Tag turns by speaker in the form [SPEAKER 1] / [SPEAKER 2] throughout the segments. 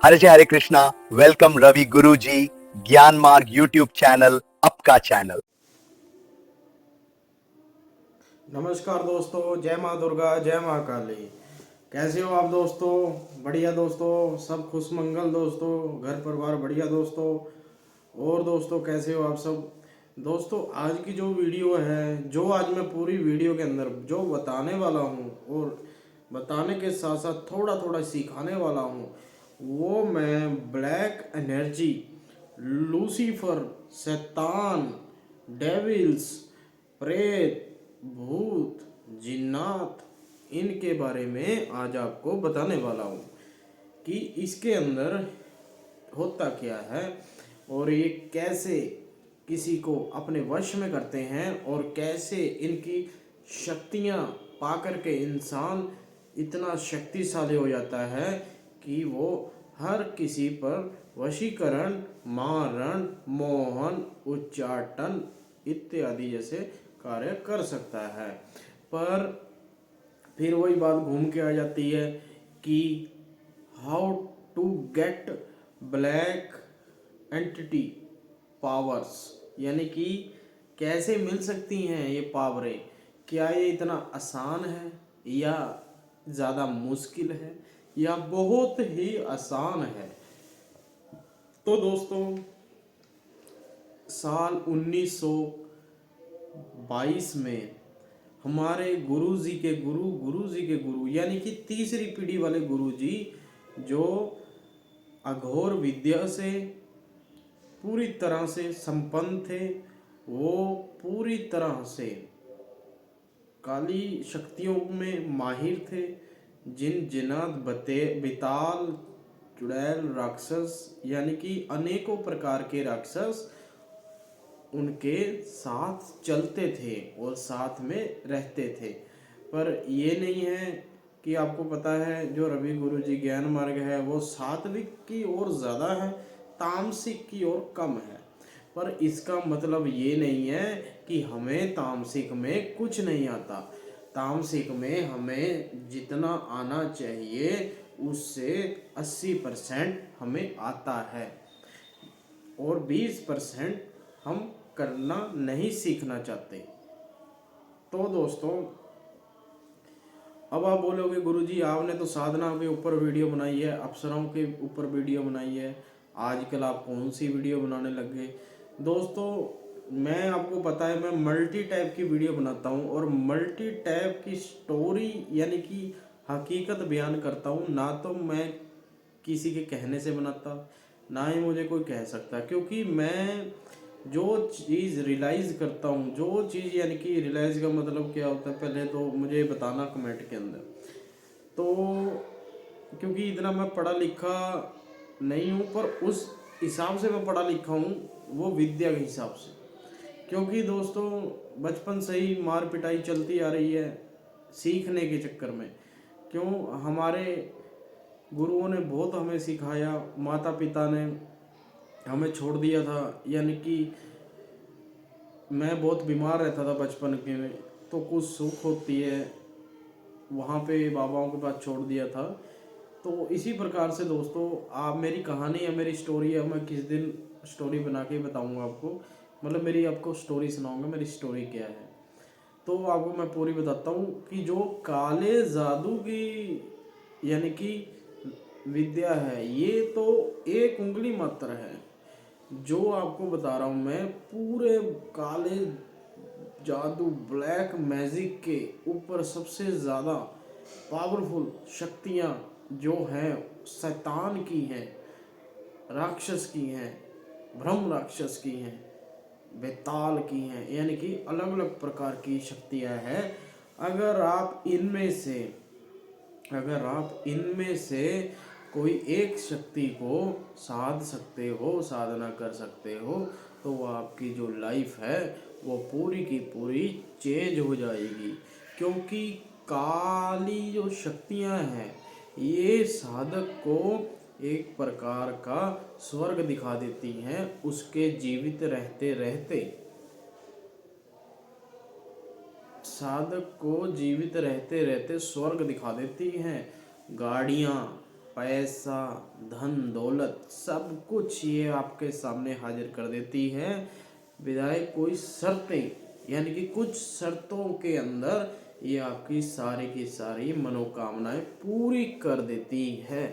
[SPEAKER 1] जय हरे कृष्णा। वेलकम रवि गुरुजी, ज्ञान मार्ग यूट्यूब चैनल, आपका चैनल।
[SPEAKER 2] नमस्कार दोस्तों, जय माँ दुर्गा, जय माँ काली। कैसे हो आप दोस्तों? बढ़िया दोस्तों, सब खुश मंगल दोस्तों, घर परिवार बढ़िया दोस्तों। और दोस्तों कैसे हो आप सब? दोस्तों आज की जो वीडियो है, जो आज मैं पूरी वीडियो के अंदर जो बताने वाला हूँ और बताने के साथ साथ थोड़ा थोड़ा सिखाने वाला हूँ, वो मैं ब्लैक एनर्जी, लूसीफर, शैतान, डेविल्स, प्रेत, भूत, जिन्नात, इनके बारे में आज आपको बताने वाला हूँ कि इसके अंदर होता क्या है और ये कैसे किसी को अपने वश में करते हैं और कैसे इनकी शक्तियाँ पाकर के इंसान इतना शक्तिशाली हो जाता है कि वो हर किसी पर वशीकरण, मारण, मोहन, उच्चाटन इत्यादि जैसे कार्य कर सकता है। पर फिर वही बात घूम के आ जाती है कि how to get black entity powers, यानी कि कैसे मिल सकती हैं ये पावरें। क्या ये इतना आसान है या ज़्यादा मुश्किल है या बहुत ही आसान है? तो दोस्तों साल 1922 में हमारे गुरु जी के गुरु यानी कि तीसरी पीढ़ी वाले गुरु जी, जो अघोर विद्या से पूरी तरह से संपन्न थे, वो पूरी तरह से काली शक्तियों में माहिर थे। जिन जिनात बते बिताल चुड़ैल राक्षस यानी कि अनेकों प्रकार के राक्षस उनके साथ चलते थे और साथ में रहते थे। पर ये नहीं है कि आपको पता है जो रवि गुरु जी ज्ञान मार्ग है वो सात्विक की ओर ज़्यादा है, तामसिक की ओर कम है। पर इसका मतलब ये नहीं है कि हमें तामसिक में कुछ नहीं आता। तामसिक में हमें जितना आना चाहिए उससे 80% हमें आता है और 20% हम करना नहीं सीखना चाहते। तो दोस्तों अब आप बोलोगे गुरुजी आपने तो साधना के ऊपर वीडियो बनाई है, अप्सराओं के ऊपर वीडियो बनाई है, आजकल आप कौन सी वीडियो बनाने लग गए? दोस्तों मैं आपको पता है मैं मल्टी टाइप की वीडियो बनाता हूँ और मल्टी टाइप की स्टोरी यानी कि हकीकत बयान करता हूँ। ना तो मैं किसी के कहने से बनाता, ना ही मुझे कोई कह सकता, क्योंकि मैं जो चीज़ रियलाइज़ करता हूँ, जो चीज़ यानी कि रियलाइज़ का मतलब क्या होता है पहले तो मुझे बताना कमेंट के अंदर। तो क्योंकि इतना मैं पढ़ा लिखा नहीं हूँ, पर उस हिसाब से मैं पढ़ा लिखा हूँ, वो विद्या के हिसाब से। क्योंकि दोस्तों बचपन से ही मार पिटाई चलती आ रही है सीखने के चक्कर में। क्यों? हमारे गुरुओं ने बहुत हमें सिखाया, माता पिता ने हमें छोड़ दिया था। यानी कि मैं बहुत बीमार रहता था बचपन के में, तो कुछ सुख होती है वहाँ पे बाबाओं के पास छोड़ दिया था। तो इसी प्रकार से दोस्तों आप मेरी कहानी है, मेरी स्टोरी है, मैं किस दिन स्टोरी बना के बताऊँगा आपको, मतलब मेरी आपको स्टोरी सुनाऊँगा मेरी स्टोरी क्या है। तो आपको मैं पूरी बताता हूँ कि जो काले जादू की यानी कि विद्या है, ये तो एक उंगली मात्र है। जो आपको बता रहा हूँ मैं, पूरे काले जादू ब्लैक मैजिक के ऊपर सबसे ज़्यादा पावरफुल शक्तियाँ जो हैं शैतान की हैं, राक्षस की हैं, ब्रह्म राक्षस की हैं, बेताल की हैं, यानी कि अलग अलग प्रकार की शक्तियाँ हैं। अगर आप इनमें से अगर आप इनमें से कोई एक शक्ति को साध सकते हो, साधना कर सकते हो, तो वो आपकी जो लाइफ है वो पूरी की पूरी चेंज हो जाएगी। क्योंकि काली जो शक्तियाँ हैं ये साधक को एक प्रकार का स्वर्ग दिखा देती हैं उसके जीवित रहते रहते। साधक को जीवित रहते रहते स्वर्ग दिखा देती हैं। गाड़ियाँ, पैसा, धन दौलत सब कुछ ये आपके सामने हाजिर कर देती है, बिजाय कोई शर्तें, यानी कि कुछ शर्तों के अंदर ये आपकी सारी की सारी मनोकामनाएं पूरी कर देती है।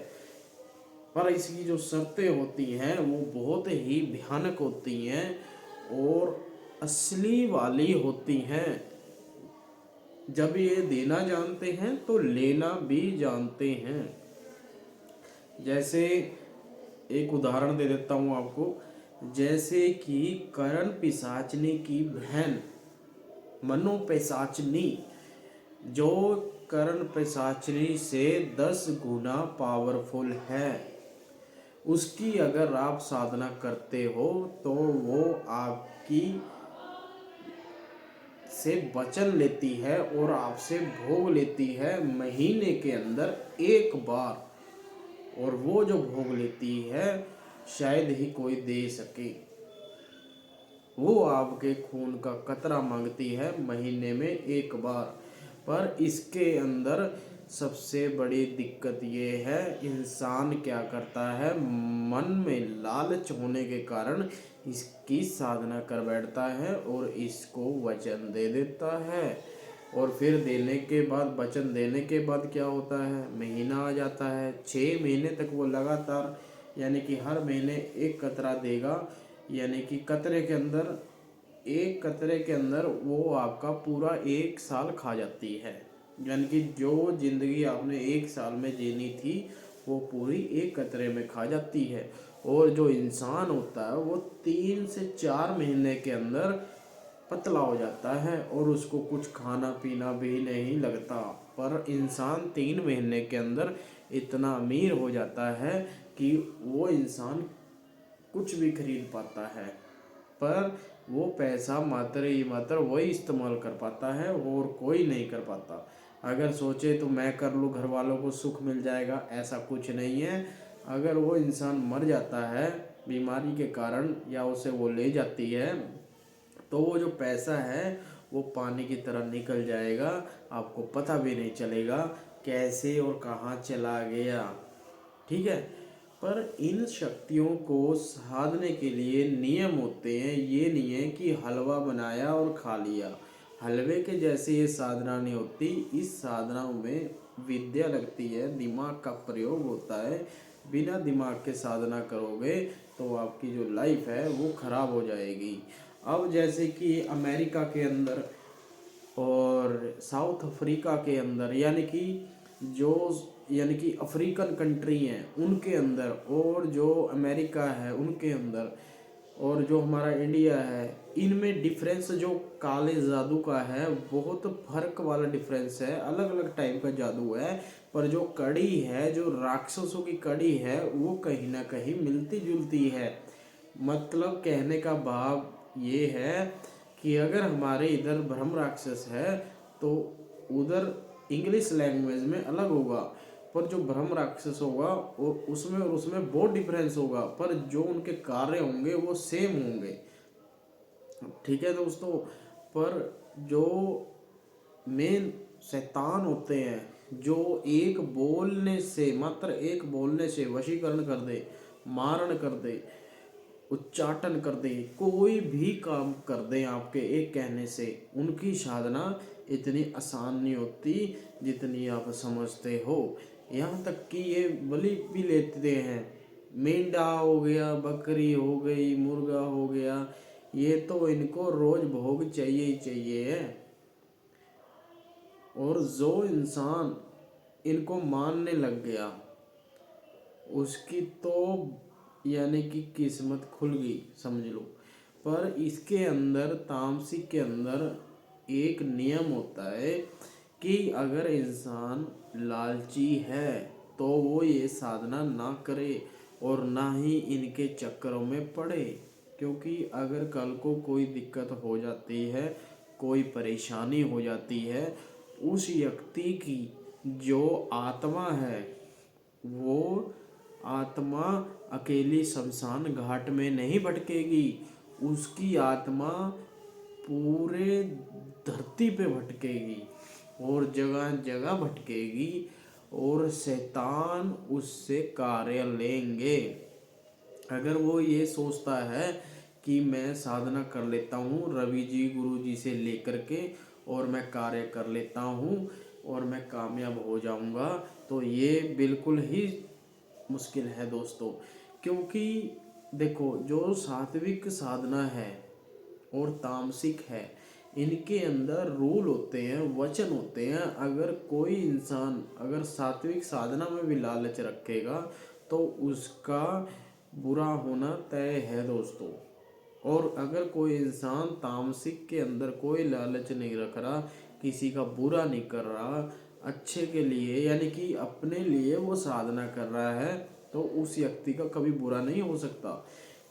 [SPEAKER 2] पर इसकी जो शर्तें होती हैं वो बहुत ही भयानक होती हैं और असली वाली होती हैं। जब ये देना जानते हैं तो लेना भी जानते हैं। जैसे एक उदाहरण दे देता हूँ आपको, जैसे कि करण पिशाचनी की बहन मनो पिशाचनी, जो करण पिशाचनी से 10 गुना पावरफुल है, उसकी अगर आप साधना करते हो तो वो आपकी से वचन लेती है और आपसे भोग लेती है महीने के अंदर एक बार। और वो जो भोग लेती है शायद ही कोई दे सके। वो आपके खून का कतरा मांगती है महीने में एक बार। पर इसके अंदर सबसे बड़ी दिक्कत ये है, इंसान क्या करता है, मन में लालच होने के कारण इसकी साधना कर बैठता है और इसको वचन दे देता है। और फिर देने के बाद, वचन देने के बाद क्या होता है, महीना आ जाता है, 6 महीने तक वो लगातार, यानी कि हर महीने एक कतरा देगा, यानी कि कतरे के अंदर, एक कतरे के अंदर वो आपका पूरा 1 साल खा जाती है। यानी कि जो जिंदगी आपने 1 साल में जीनी थी वो पूरी एक कतरे में खा जाती है। और जो इंसान होता है वो 3 से 4 महीने के अंदर पतला हो जाता है और उसको कुछ खाना पीना भी नहीं लगता। पर इंसान 3 महीने के अंदर इतना अमीर हो जाता है कि वो इंसान कुछ भी खरीद पाता है। पर वो पैसा मात्र ही मात्र वही इस्तेमाल कर पाता है और कोई नहीं कर पाता। अगर सोचे तो मैं कर लूँ, घर वालों को सुख मिल जाएगा, ऐसा कुछ नहीं है। अगर वो इंसान मर जाता है बीमारी के कारण या उसे वो ले जाती है तो वो जो पैसा है वो पानी की तरह निकल जाएगा, आपको पता भी नहीं चलेगा कैसे और कहाँ चला गया। ठीक है। पर इन शक्तियों को साधने के लिए नियम होते हैं। ये नहीं है कि हलवा बनाया और खा लिया, हलवे के जैसे ये साधना नहीं होती। इस साधना में विद्या लगती है, दिमाग का प्रयोग होता है। बिना दिमाग के साधना करोगे तो आपकी जो लाइफ है वो खराब हो जाएगी। अब जैसे कि अमेरिका के अंदर और साउथ अफ्रीका के अंदर, यानी कि अफ्रीकन कंट्री हैं उनके अंदर, और जो अमेरिका है उनके अंदर, और जो हमारा इंडिया है, इनमें डिफरेंस जो काले जादू का है बहुत फर्क वाला डिफरेंस है। अलग अलग टाइप का जादू है, पर जो कड़ी है, जो राक्षसों की कड़ी है, वो कहीं ना कहीं मिलती जुलती है। मतलब कहने का भाव ये है कि अगर हमारे इधर ब्रह्म राक्षस है तो उधर इंग्लिश लैंग्वेज में अलग होगा, पर जो ब्रह्म राक्षस होगा और उसमें बहुत डिफरेंस होगा, पर जो उनके कार्य होंगे वो सेम होंगे। ठीक है दोस्तों। पर जो मेन शैतान होते हैं, जो एक बोलने से, मात्र एक बोलने से वशीकरण कर दे, मारण कर दे, उच्चाटन कर दे, कोई भी काम कर दे आपके एक कहने से, उनकी साधना इतनी आसान नहीं होती जितनी आप समझते हो। यहाँ तक कि ये बलि भी लेते हैं, मेंढा हो गया, बकरी हो गई, मुर्गा हो गया, ये तो इनको रोज भोग चाहिए ही चाहिए है। और जो इंसान इनको मानने लग गया उसकी तो यानी कि किस्मत खुल गई समझ लो। पर इसके अंदर, तामसिक के अंदर एक नियम होता है कि अगर इंसान लालची है तो वो ये साधना ना करे और ना ही इनके चक्करों में पड़े। क्योंकि अगर कल को कोई दिक्कत हो जाती है, कोई परेशानी हो जाती है, उस व्यक्ति की जो आत्मा है वो आत्मा अकेली शमशान घाट में नहीं भटकेगी, उसकी आत्मा पूरे धरती पे भटकेगी और जगह जगह भटकेगी। और शैतान उससे कार्य लेंगे। अगर वो ये सोचता है कि मैं साधना कर लेता हूँ रवि जी गुरु जी से लेकर के और मैं कार्य कर लेता हूँ और मैं कामयाब हो जाऊँगा, तो ये बिल्कुल ही मुश्किल है दोस्तों। क्योंकि देखो, जो सात्विक साधना है और तामसिक है, इनके अंदर रूल होते हैं, वचन होते हैं। अगर कोई इंसान अगर सात्विक साधना में भी लालच रखेगा तो उसका बुरा होना तय है दोस्तों। और अगर कोई इंसान तामसिक के अंदर कोई लालच नहीं रख रहा, किसी का बुरा नहीं कर रहा, अच्छे के लिए यानी कि अपने लिए वो साधना कर रहा है, तो उस व्यक्ति का कभी बुरा नहीं हो सकता।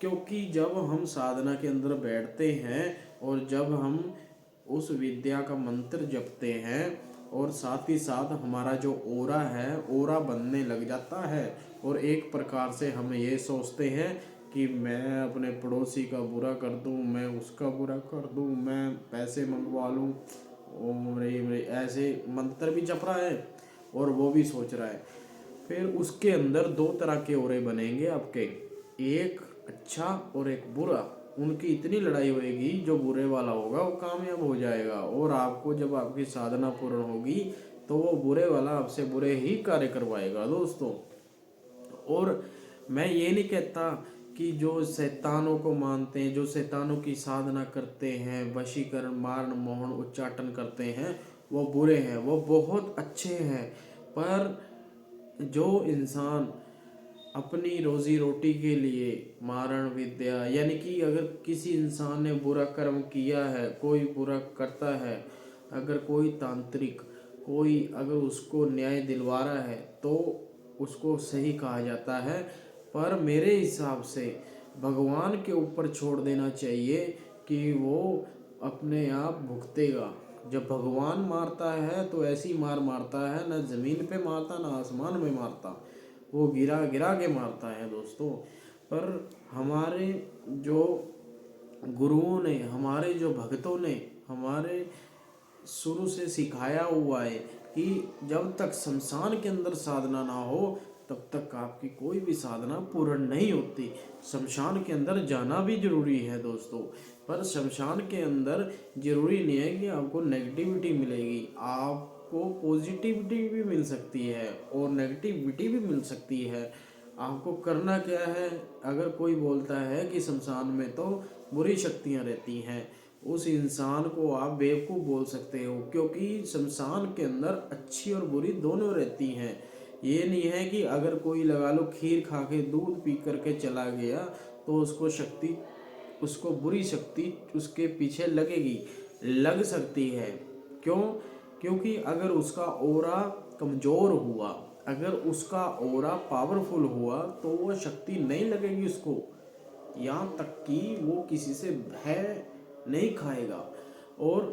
[SPEAKER 2] क्योंकि जब हम साधना के अंदर बैठते हैं और जब हम उस विद्या का मंत्र जपते हैं और साथ ही साथ हमारा जो ओरा है, ओरा बनने लग जाता है और एक प्रकार से हम ये सोचते हैं कि मैं अपने पड़ोसी का बुरा कर दूं, मैं उसका बुरा कर दूं, मैं पैसे मंगवा लूं, और मेरे ऐसे मंत्र भी जप रहा है और वो भी सोच रहा है। फिर उसके अंदर दो तरह के ओरे बनेंगे आपके, एक अच्छा और एक बुरा। उनकी इतनी लड़ाई होएगी, जो बुरे वाला होगा वो कामयाब हो जाएगा और आपको जब आपकी साधना पूर्ण होगी तो वो बुरे वाला आपसे बुरे ही कार्य करवाएगा दोस्तों। और मैं ये नहीं कहता कि जो शैतानों को मानते हैं, जो शैतानों की साधना करते हैं, वशीकरण मारण मोहन उच्चाटन करते हैं, वो बुरे हैं, वो बहुत अच्छे हैं। पर जो इंसान अपनी रोजी रोटी के लिए मारण विद्या, यानी कि अगर किसी इंसान ने बुरा कर्म किया है, कोई बुरा करता है, अगर कोई तांत्रिक कोई अगर उसको न्याय दिलवा रहा है तो उसको सही कहा जाता है। पर मेरे हिसाब से भगवान के ऊपर छोड़ देना चाहिए कि वो अपने आप भुगतेगा। जब भगवान मारता है तो ऐसी मार मारता है, ना जमीन पे मारता ना आसमान में मारता, वो गिरा गिरा के मारता है दोस्तों। पर हमारे जो गुरुओं ने, हमारे जो भक्तों ने हमारे शुरू से सिखाया हुआ है कि जब तक शमशान के अंदर साधना ना हो तब तक आपकी कोई भी साधना पूर्ण नहीं होती। शमशान के अंदर जाना भी जरूरी है दोस्तों, पर शमशान के अंदर जरूरी नहीं है कि आपको नेगेटिविटी मिलेगी, आपको पॉजिटिविटी भी मिल सकती है और नेगेटिविटी भी मिल सकती है। आपको करना क्या है, अगर कोई बोलता है कि शमशान में तो बुरी शक्तियां रहती हैं, उस इंसान को आप बेवकूफ़ बोल सकते हो, क्योंकि शमशान के अंदर अच्छी और बुरी दोनों रहती हैं। ये नहीं है कि अगर कोई लगा लो खीर खा के दूध पी करके चला गया तो उसको शक्ति, उसको बुरी शक्ति उसके पीछे लगेगी, लग सकती है। क्यों? क्योंकि अगर उसका ओरा कमज़ोर हुआ, अगर उसका ओरा पावरफुल हुआ तो वो शक्ति नहीं लगेगी उसको, यहाँ तक कि वो किसी से भय नहीं खाएगा। और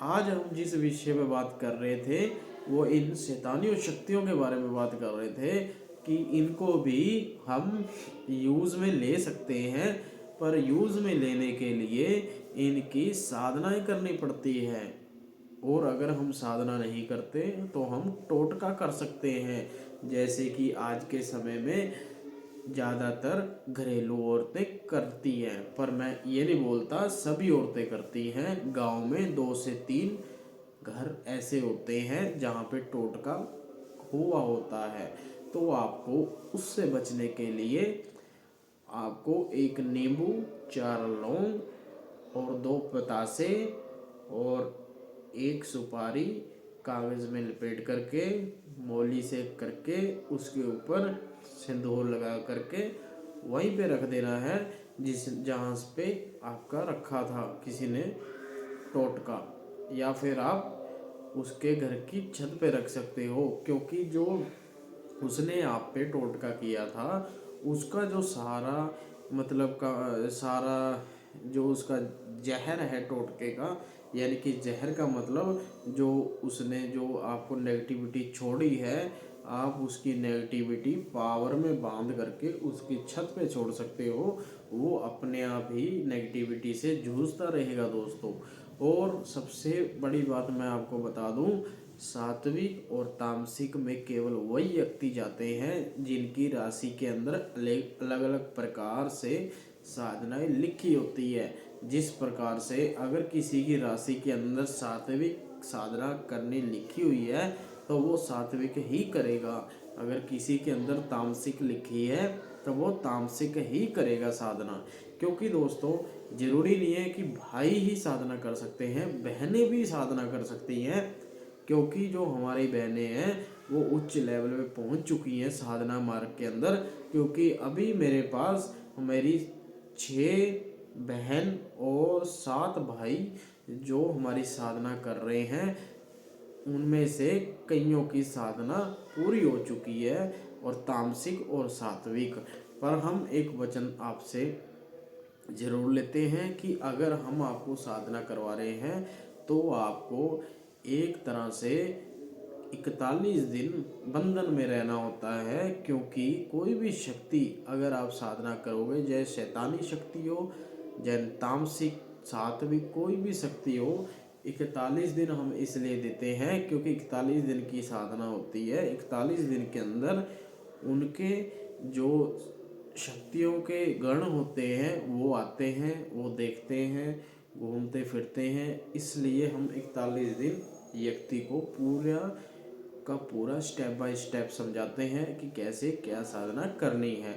[SPEAKER 2] आज हम जिस विषय पे बात कर रहे थे वो इन शैतानी शक्तियों के बारे में बात कर रहे थे कि इनको भी हम यूज़ में ले सकते हैं, पर यूज़ में लेने के लिए इनकी साधनाएं करनी पड़ती है। और अगर हम साधना नहीं करते तो हम टोटका कर सकते हैं, जैसे कि आज के समय में ज़्यादातर घरेलू औरतें करती हैं। पर मैं ये नहीं बोलता सभी औरतें करती हैं, गांव में 2 से 3 घर ऐसे होते हैं जहाँ पे टोटका हुआ होता है। तो आपको उससे बचने के लिए आपको एक नींबू, 4 लौंग और 2 पतासे और एक सुपारी कागज़ में लपेट करके मोली से करके उसके ऊपर सिंदूर लगा करके वहीं पे रख देना है जिस जहाँ पे आपका रखा था किसी ने टोटका, या फिर आप उसके घर की छत पे रख सकते हो। क्योंकि जो उसने आप पे टोटका किया था उसका जो सारा मतलब का सारा जो उसका जहर है टोटके का, यानी कि जहर का मतलब जो उसने जो आपको नेगेटिविटी छोड़ी है, आप उसकी नेगेटिविटी पावर में बांध करके उसकी छत पे छोड़ सकते हो। वो अपने आप ही नेगेटिविटी से जूझता रहेगा दोस्तों। और सबसे बड़ी बात मैं आपको बता दूं, सात्विक और तामसिक में केवल वही व्यक्ति जाते हैं जिनकी राशि के अंदर अलग अलग प्रकार से साधनाएं लिखी होती है। जिस प्रकार से अगर किसी की राशि के अंदर सात्विक साधना करनी लिखी हुई है तो वो सात्विक ही करेगा, अगर किसी के अंदर तामसिक लिखी है तो वो तामसिक ही करेगा साधना। क्योंकि दोस्तों जरूरी नहीं है कि भाई ही साधना कर सकते हैं, बहनें भी साधना कर सकती हैं। क्योंकि जो हमारी बहनें हैं वो उच्च लेवल पे पहुंच चुकी हैं साधना मार्ग के अंदर। क्योंकि अभी मेरे पास मेरी 6 बहन और 7 भाई जो हमारी साधना कर रहे हैं, उनमें से कईयों की साधना पूरी हो चुकी है और तामसिक और सात्विक। पर हम एक वचन आपसे जरूर लेते हैं कि अगर हम आपको साधना करवा रहे हैं तो आपको एक तरह से 41 दिन बंधन में रहना होता है। क्योंकि कोई भी शक्ति अगर आप साधना करोगे, चाहे शैतानी शक्ति हो, चाहे तामसिक सात्विक कोई भी शक्ति हो, 41 दिन हम इसलिए देते हैं क्योंकि 41 दिन की साधना होती है। 41 दिन के अंदर उनके जो शक्तियों के गण होते हैं वो आते हैं, वो देखते हैं, घूमते फिरते हैं। इसलिए हम 41 दिन व्यक्ति को पूरा का पूरा स्टेप बाय स्टेप समझाते हैं कि कैसे क्या साधना करनी है।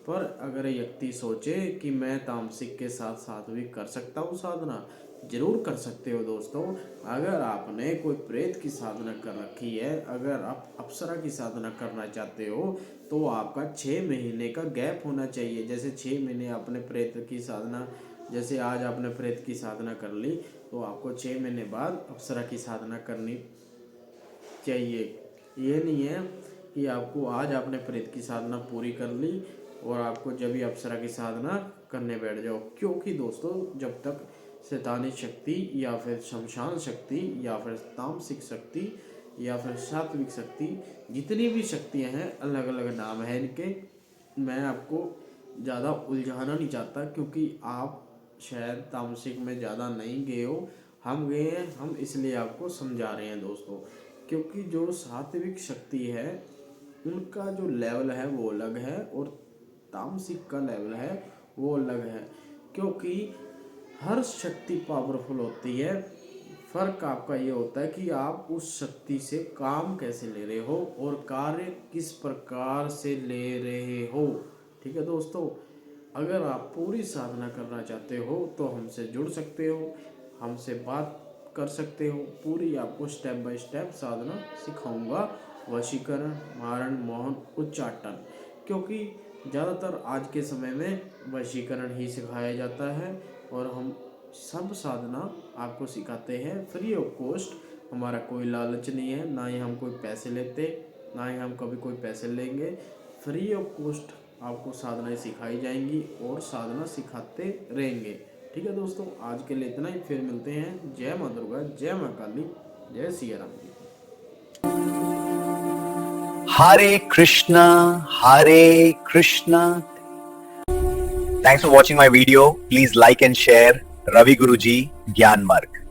[SPEAKER 2] पर अगर व्यक्ति सोचे कि मैं तामसिक के साथ सात्विक कर सकता हूँ साधना, जरूर कर सकते हो दोस्तों। अगर आपने कोई प्रेत की साधना कर रखी है, अगर आप अप्सरा की साधना करना चाहते हो तो आपका 6 महीने का गैप होना चाहिए। जैसे 6 महीने आपने प्रेत की साधना, जैसे आज आपने प्रेत की साधना कर ली तो आपको 6 महीने बाद अप्सरा की साधना करनी चाहिए। ये नहीं है कि आपको आज आपने प्रेत की साधना पूरी कर ली और आपको जब भी अप्सरा की साधना करने बैठ जाओ। क्योंकि दोस्तों जब तक शैतानी शक्ति या फिर शमशान शक्ति या फिर तामसिक शक्ति या फिर सात्विक शक्ति, जितनी भी शक्तियां हैं, अलग अलग नाम है इनके, मैं आपको ज़्यादा उलझाना नहीं चाहता क्योंकि आप शायद तामसिक में ज़्यादा नहीं गए हो, हम गए हैं, हम इसलिए आपको समझा रहे हैं दोस्तों। क्योंकि जो सात्विक शक्ति है उनका जो लेवल है वो अलग है और तामसिक का लेवल है वो अलग है। क्योंकि हर शक्ति पावरफुल होती है, फर्क आपका ये होता है कि आप उस शक्ति से काम कैसे ले रहे हो और कार्य किस प्रकार से ले रहे हो। ठीक है दोस्तों, अगर आप पूरी साधना करना चाहते हो तो हमसे जुड़ सकते हो, हमसे बात कर सकते हो। पूरी आपको स्टेप बाय स्टेप साधना सिखाऊंगा, वशीकरण, मारण, मोहन, उच्चाटन। क्योंकि ज़्यादातर आज के समय में वशीकरण ही सिखाया जाता है और हम सब साधना आपको सिखाते हैं फ्री ऑफ कॉस्ट। हमारा कोई लालच नहीं है, ना ही हम कोई पैसे लेते, ना ही हम कभी कोई पैसे लेंगे। फ्री ऑफ कॉस्ट आपको साधनाएं सिखाई जाएंगी और साधना सिखाते रहेंगे। ठीक है दोस्तों, आज के लिए इतना ही, फिर मिलते हैं। जय माँ दुर्गा, जय माँ काली, जय Siya Ram ji.
[SPEAKER 1] Hare Krishna, Hare Krishna. Thanks for watching my video. Please like and share Ravi Guruji Gyan Marg.